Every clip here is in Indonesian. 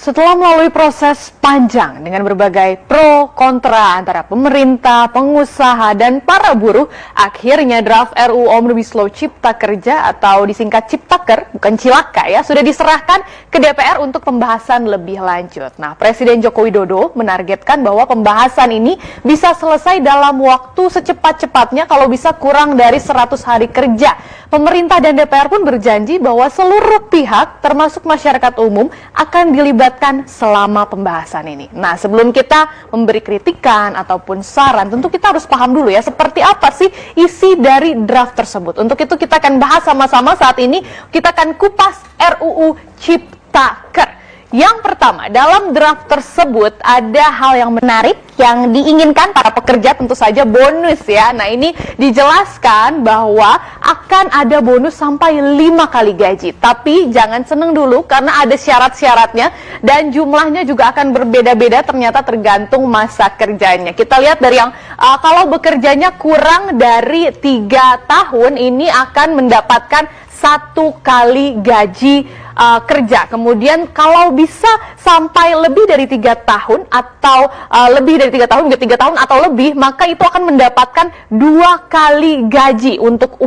Setelah melalui proses panjang dengan berbagai pro kontra antara pemerintah, pengusaha, dan para buruh, akhirnya draft RUU Omnibus Law Cipta Kerja atau disingkat Ciptaker, bukan Cilaka ya, sudah diserahkan ke DPR untuk pembahasan lebih lanjut. Nah, Presiden Joko Widodo menargetkan bahwa pembahasan ini bisa selesai dalam waktu secepat-cepatnya, kalau bisa kurang dari 100 hari kerja. Pemerintah dan DPR pun berjanji bahwa seluruh pihak, termasuk masyarakat umum, akan dilibatkan selama pembahasan ini. Nah, sebelum kita memberi kritikan ataupun saran, tentu kita harus paham dulu ya, seperti apa sih isi dari draft tersebut. Untuk itu kita akan bahas sama-sama saat ini, kita akan kupas RUU Ciptaker. Yang pertama, dalam draft tersebut ada hal yang menarik yang diinginkan para pekerja, tentu saja bonus ya. Nah, ini dijelaskan bahwa akan ada bonus sampai 5 kali gaji. Tapi jangan seneng dulu karena ada syarat-syaratnya dan jumlahnya juga akan berbeda-beda ternyata tergantung masa kerjanya. Kita lihat dari yang kalau bekerjanya kurang dari 3 tahun ini akan mendapatkan 1 kali gaji kerja. Kemudian kalau bisa sampai lebih dari 3 tahun atau lebih dari 3 tahun hingga 3 tahun atau lebih, maka itu akan mendapatkan 2 kali gaji untuk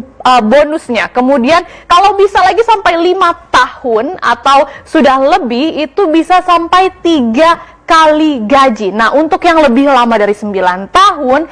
bonusnya. Kemudian kalau bisa lagi sampai 5 tahun atau sudah lebih, itu bisa sampai 3 kali gaji. Nah, untuk yang lebih lama dari 9 tahun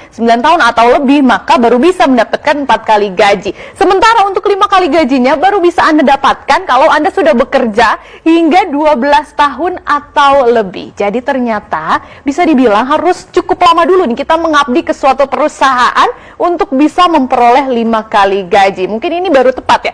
atau lebih, maka baru bisa mendapatkan 4 kali gaji. Sementara untuk 5 kali gajinya baru bisa Anda dapatkan kalau Anda sudah bekerja hingga 12 tahun atau lebih. Jadi ternyata bisa dibilang harus cukup lama dulu nih kita mengabdi ke suatu perusahaan untuk bisa memperoleh 5 kali gaji. Mungkin ini baru tepat ya.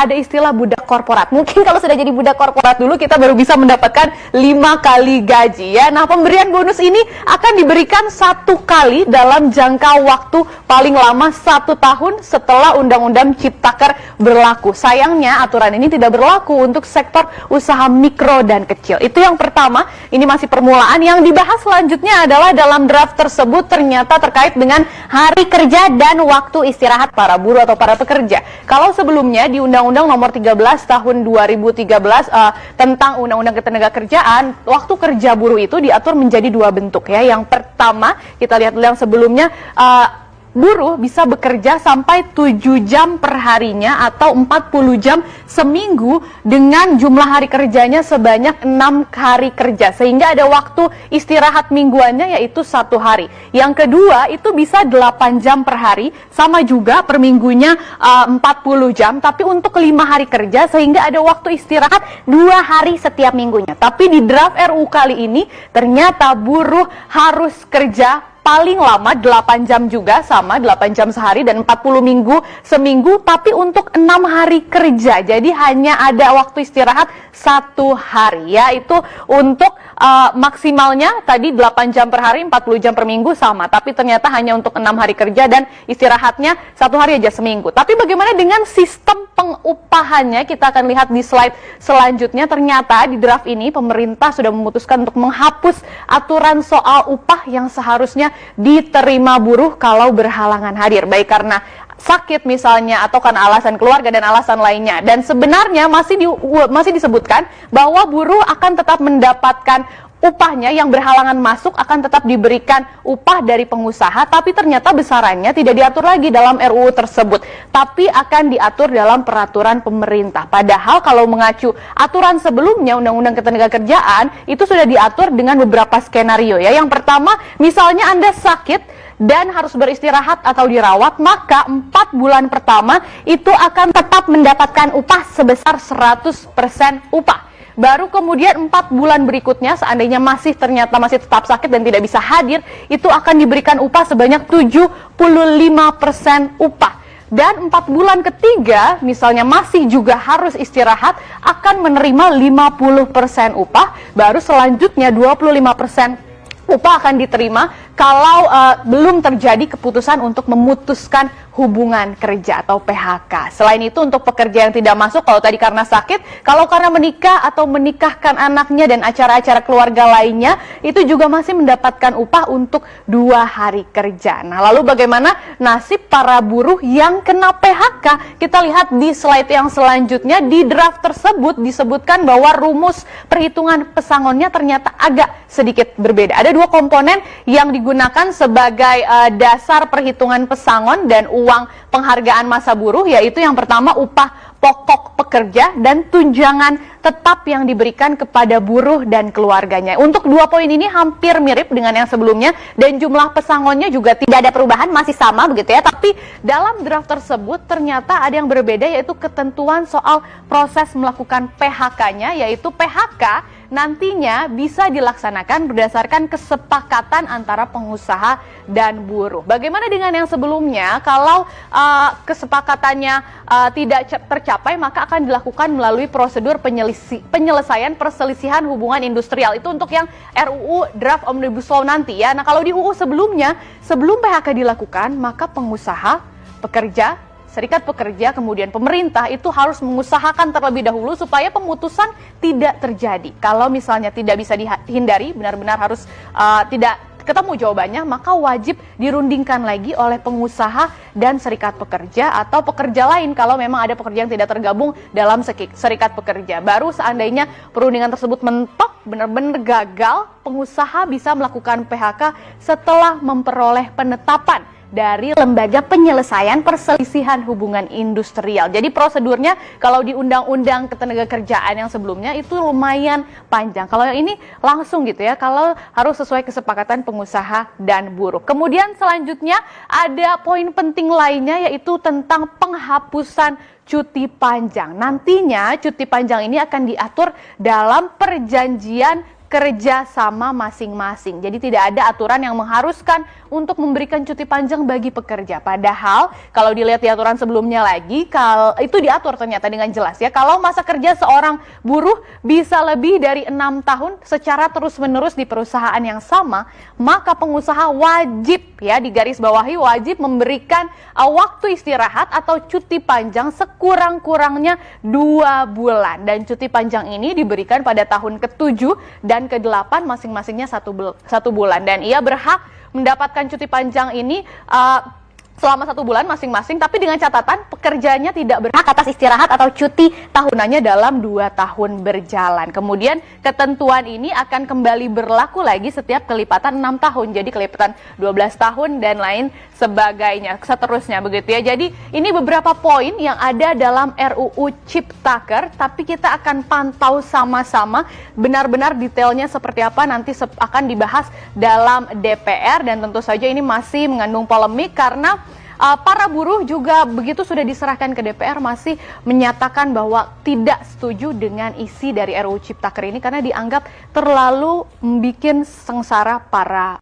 Ada istilah budak korporat. Mungkin kalau sudah jadi budak korporat dulu, kita baru bisa mendapatkan 5 kali gaji. Ya, nah pemberian bonus ini akan diberikan 1 kali dalam jangka waktu paling lama 1 tahun setelah Undang-Undang Ciptaker berlaku. Sayangnya aturan ini tidak berlaku untuk sektor usaha mikro dan kecil. Itu yang pertama, ini masih permulaan. Yang dibahas selanjutnya adalah dalam draft tersebut ternyata terkait dengan hari kerja dan waktu istirahat para buruh atau para pekerja. Kalau sebelumnya di Undang-Undang Nomor 13 Tahun 2013 tentang Undang-Undang Ketenagakerjaan, waktu kerja buruh itu diatur menjadi 2 bentuk ya. Yang pertama, kita lihat dulu yang sebelumnya, buruh bisa bekerja sampai 7 jam per harinya atau 40 jam seminggu dengan jumlah hari kerjanya sebanyak 6 hari kerja, sehingga ada waktu istirahat mingguannya yaitu 1 hari. Yang kedua itu bisa 8 jam per hari, sama juga per minggunya 40 jam, tapi untuk 5 hari kerja sehingga ada waktu istirahat 2 hari setiap minggunya. Tapi di draft RUU kali ini ternyata buruh harus kerja paling lama 8 jam juga, sama 8 jam sehari dan 40 minggu seminggu, tapi untuk 6 hari kerja. Jadi hanya ada waktu istirahat 1 hari, yaitu untuk maksimalnya tadi 8 jam per hari, 40 jam per minggu sama, tapi ternyata hanya untuk 6 hari kerja dan istirahatnya 1 hari aja seminggu. Tapi bagaimana dengan sistem pengupahannya? Kita akan lihat di slide selanjutnya. Ternyata di draft ini pemerintah sudah memutuskan untuk menghapus aturan soal upah yang seharusnya diterima buruh kalau berhalangan hadir, baik karena sakit misalnya atau karena alasan keluarga dan alasan lainnya. Dan sebenarnya masih disebutkan bahwa buruh akan tetap mendapatkan upahnya, yang berhalangan masuk akan tetap diberikan upah dari pengusaha, tapi ternyata besarannya tidak diatur lagi dalam RUU tersebut, tapi akan diatur dalam peraturan pemerintah. Padahal kalau mengacu aturan sebelumnya, Undang-Undang Ketenagakerjaan, itu sudah diatur dengan beberapa skenario ya. Yang pertama, misalnya Anda sakit dan harus beristirahat atau dirawat, maka 4 bulan pertama itu akan tetap mendapatkan upah sebesar 100% upah. Baru kemudian 4 bulan berikutnya, seandainya masih tetap sakit dan tidak bisa hadir, itu akan diberikan upah sebanyak 75% upah. Dan 4 bulan ketiga, misalnya masih juga harus istirahat, akan menerima 50% upah. Baru selanjutnya 25% upah akan diterima kalau belum terjadi keputusan untuk memutuskan hubungan kerja atau PHK. Selain itu untuk pekerja yang tidak masuk, kalau tadi karena sakit, kalau karena menikah atau menikahkan anaknya dan acara-acara keluarga lainnya, itu juga masih mendapatkan upah untuk 2 hari kerja. Nah, lalu bagaimana nasib para buruh yang kena PHK? Kita lihat di slide yang selanjutnya. Di draft tersebut disebutkan bahwa rumus perhitungan pesangonnya ternyata agak sedikit berbeda. Ada 2 komponen yang digunakan sebagai dasar perhitungan pesangon dan uang penghargaan masa buruh, yaitu yang pertama upah pokok pekerja dan tunjangan tetap yang diberikan kepada buruh dan keluarganya. Untuk 2 poin ini hampir mirip dengan yang sebelumnya dan jumlah pesangonnya juga tidak ada perubahan, masih sama begitu ya. Tapi dalam draft tersebut ternyata ada yang berbeda, yaitu ketentuan soal proses melakukan PHK-nya, yaitu PHK nantinya bisa dilaksanakan berdasarkan kesepakatan antara pengusaha dan buruh. Bagaimana dengan yang sebelumnya? Kalau kesepakatannya tidak tercapai, maka akan dilakukan melalui prosedur penyelesaian perselisihan hubungan industrial. Itu untuk yang RUU Draft Omnibus Law nanti ya. Nah, kalau di UU sebelumnya, sebelum PHK dilakukan, maka pengusaha, pekerja, serikat pekerja, kemudian pemerintah itu harus mengusahakan terlebih dahulu supaya pemutusan tidak terjadi. Kalau misalnya tidak bisa dihindari, benar-benar harus tidak ketemu jawabannya, maka wajib dirundingkan lagi oleh pengusaha dan serikat pekerja atau pekerja lain kalau memang ada pekerja yang tidak tergabung dalam serikat pekerja. Baru seandainya perundingan tersebut mentok, benar-benar gagal, pengusaha bisa melakukan PHK setelah memperoleh penetapan dari Lembaga Penyelesaian Perselisihan Hubungan Industrial. Jadi prosedurnya kalau di Undang-Undang Ketenagakerjaan yang sebelumnya itu lumayan panjang. Kalau yang ini langsung gitu ya, kalau harus sesuai kesepakatan pengusaha dan buruh. Kemudian selanjutnya ada poin penting lainnya, yaitu tentang penghapusan cuti panjang. Nantinya cuti panjang ini akan diatur dalam perjanjian kerja sama masing-masing. Jadi tidak ada aturan yang mengharuskan untuk memberikan cuti panjang bagi pekerja. Padahal kalau dilihat di aturan sebelumnya lagi, itu diatur ternyata dengan jelas ya. Kalau masa kerja seorang buruh bisa lebih dari 6 tahun secara terus-menerus di perusahaan yang sama, maka pengusaha wajib ya, digarisbawahi, wajib memberikan waktu istirahat atau cuti panjang sekurang-kurangnya 2 bulan. Dan cuti panjang ini diberikan pada tahun ke-7 dan ke-8 masing-masingnya 1 bulan, dan ia berhak mendapatkan cuti panjang ini selama 1 bulan masing-masing, tapi dengan catatan pekerjanya tidak berhak atas istirahat atau cuti tahunannya dalam 2 tahun berjalan. Kemudian ketentuan ini akan kembali berlaku lagi setiap kelipatan 6 tahun, jadi kelipatan 12 tahun dan lain sebagainya, seterusnya begitu ya. Jadi ini beberapa poin yang ada dalam RUU Ciptaker, tapi kita akan pantau sama-sama benar-benar detailnya seperti apa nanti akan dibahas dalam DPR, dan tentu saja ini masih mengandung polemik karena para buruh juga begitu sudah diserahkan ke DPR masih menyatakan bahwa tidak setuju dengan isi dari RUU Ciptaker ini karena dianggap terlalu membuat sengsara para